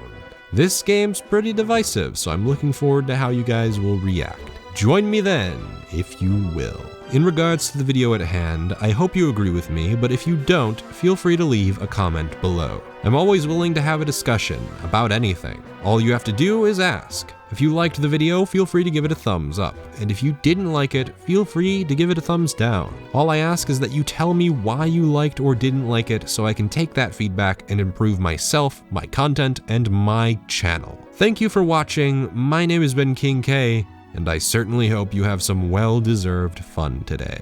This game's pretty divisive, so I'm looking forward to how you guys will react. Join me then, if you will. In regards to the video at hand, I hope you agree with me, but if you don't, feel free to leave a comment below. I'm always willing to have a discussion about anything. All you have to do is ask. If you liked the video, feel free to give it a thumbs up, and if you didn't like it, feel free to give it a thumbs down. All I ask is that you tell me why you liked or didn't like it so I can take that feedback and improve myself, my content, and my channel. Thank you for watching. My name has been KingK, and I certainly hope you have some well-deserved fun today.